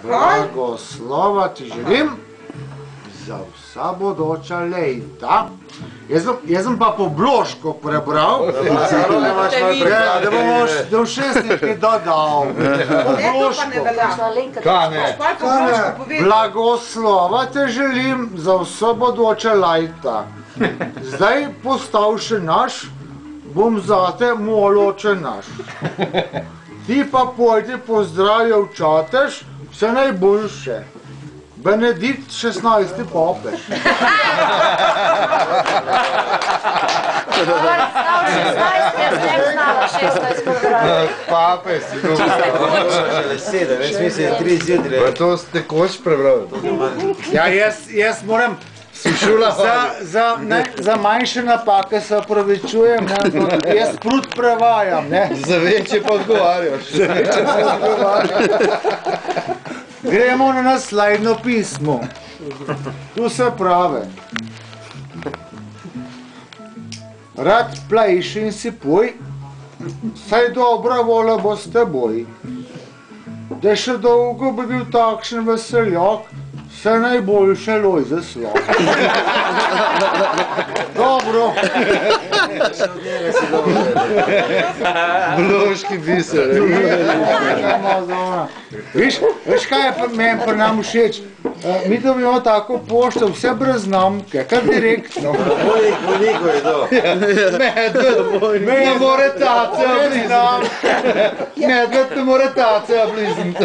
Blagoslova ti želim za vsa bodoča leta. Jaz sem pa po Bloško prebral, da bomo šestnički dodal. Po Bloško. Blagoslova te želim za vsa bodoča leta. Zdaj postal še naš, bom zate moloče naš. Ti pa pojdi pozdravljav čatež, vse najboljše. Benedikt 16. papež. Papež si to prebral. 7, jaz mislim, 3 zjutraj. To ste koč prebral. Ja, jaz moram za manjše napake se opravičujem, jaz prut prevajam. Za večje pa odgovarjaš. Gremo na naslednjo pismo. Tu se pravi. Rad plejš in si poj, saj dobra vola bo s teboj. Da še dolgo bi bil takšen veseljak, vse najboljše Lojze Slak. Dobro. Bloški biser. Veš kaj je meni pri nam všeč? Mi to imamo tako pošto, vse brez znamke, kar direktno. Koliko je to? Medved ne more tacija blizniti. Medved ne more tacija blizniti.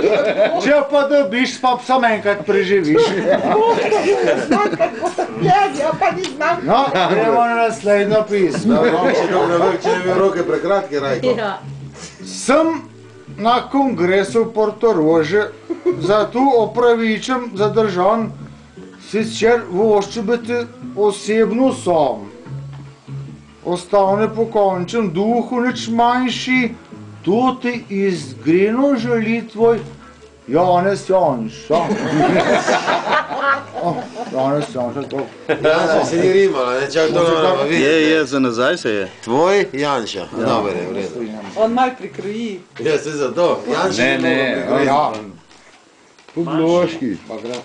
Če pa dobiš, pa sam enkrat preživiš. No, gremo na naslednjo pismo. Če ne bi roke prekratke, Rajko. Sem na kongresu v Portorože, zato opravičem zadržan, sicer vošče biti osebno sam. Ostane po končnem duhu nič manjši, to ti izgreno želi tvoj Janez Janša. Janez Janša, to. Janša se ni rimala, ne čak to moramo videti. Je, za nazaj se je. Tvoj Janša. Dobar je, v redu. On mal prikroji. Ja, se za to. Janša Ne, Ja. po Bloški.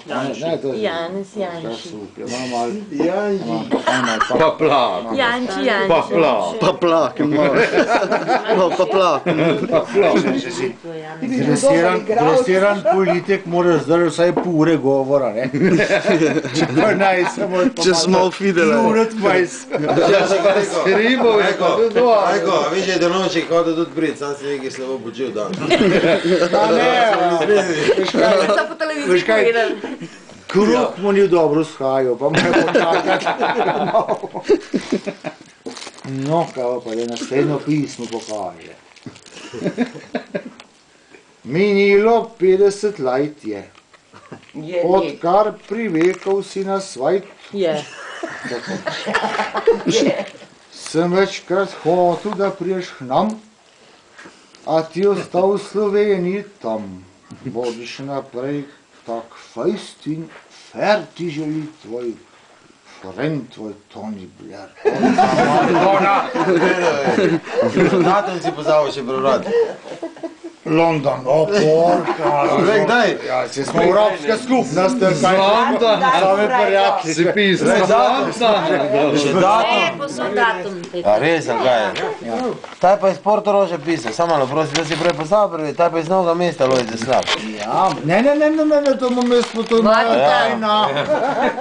Janez Janši. Pa plak. Janči Janši. Pa plak. Pa plak, malo. No, pa plak. Dresiran politik mora zdaj vsaj pol ure govora, ne? Če pa naj samo... Če smo videli. Minut 20. Ribov je pa tudi dva. Rajko, a viš, da noči hoda tudi prid, sam si nekaj slabo počil dan. So po televiziji povedali. Kruh mu ni dobro shajal, pa mora počakati. No, kaj pa je naslednjo pismo pokaže. Minilo 50 let je, odkar privekal si na svet. Sem večkrat hotel, da priješ k nam, a ti ostal v Sloveniji tam. Bodi še naprej tak fejst in fer ti želi tvoj friend, tvoj Tony Blair. Datum si pozabil še prebrati. London, porka. Vek, daj. Ja, če smo evropska skupnost, kaj London. sami prijatelji. Si pisal. Še datum. Posod datum. A res, ali kaj je? Taj pa iz Portorože pisal, samo malo prosim, da si prej pozabil, taj pa iz Novega mesta Lojze Slak. Ja, ne, to imam jaz po to tajna.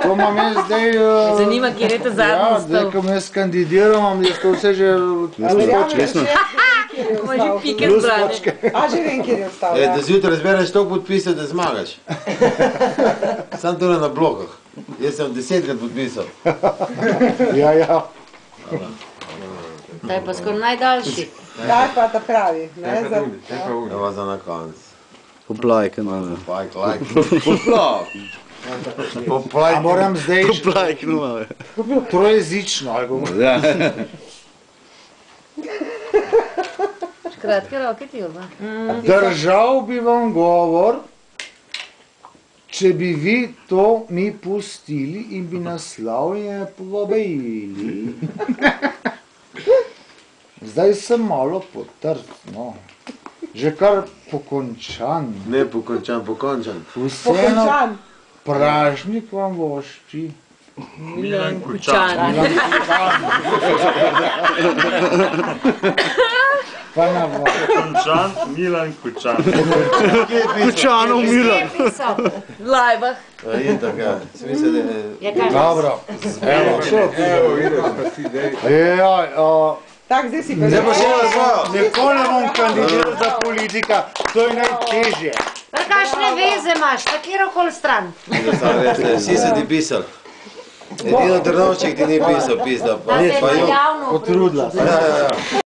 To imam jaz zdaj... Zanima, kjer je to zadnji Ja, zdaj, stol. ko me jaz kandidiram, imam jaz to vse že... Ima že pike zbrane. A že vem, kjer je ostal. Da zjutraj zbereš toliko podpisov, da zmagaš. Sam tole na blokah. Jaz sem 10krat podpisal. Ja. To je pa skoraj najdaljši. Kaj pa ta pravi? Evo za na konc. Poplajke, malo. Like. Poplak. A moram zdaj Poplajke, malo. trojezično, ali bomo... Ja. Kratke roke ti oba. Držal bi vam govor, če bi vi to mi pustili in bi naslavje povabili. Zdaj sem malo potrt, no. že kar pokončan. Ne pokončan, pokončan. Vseeno Pokončan. pražnik vam vošči. Milan Kučan. Pa na vas. Končan, Milan Kučan. Kučanov Milan. V lajbah. Itak, ja. Se misli, da je... Ja, kaj? Dobro. Tak, zdaj si pa Zdaj pa še eno svojo. Nikoli ne bom kandidiral za politika, to je najtežje. Pa kakšne veze imaš, na kjerokoli stran? Vsi so ti pisali. Edino Trnovšček ti ni pisal, pizda. Da se je Pa jo. javno Potrudila se. Ja.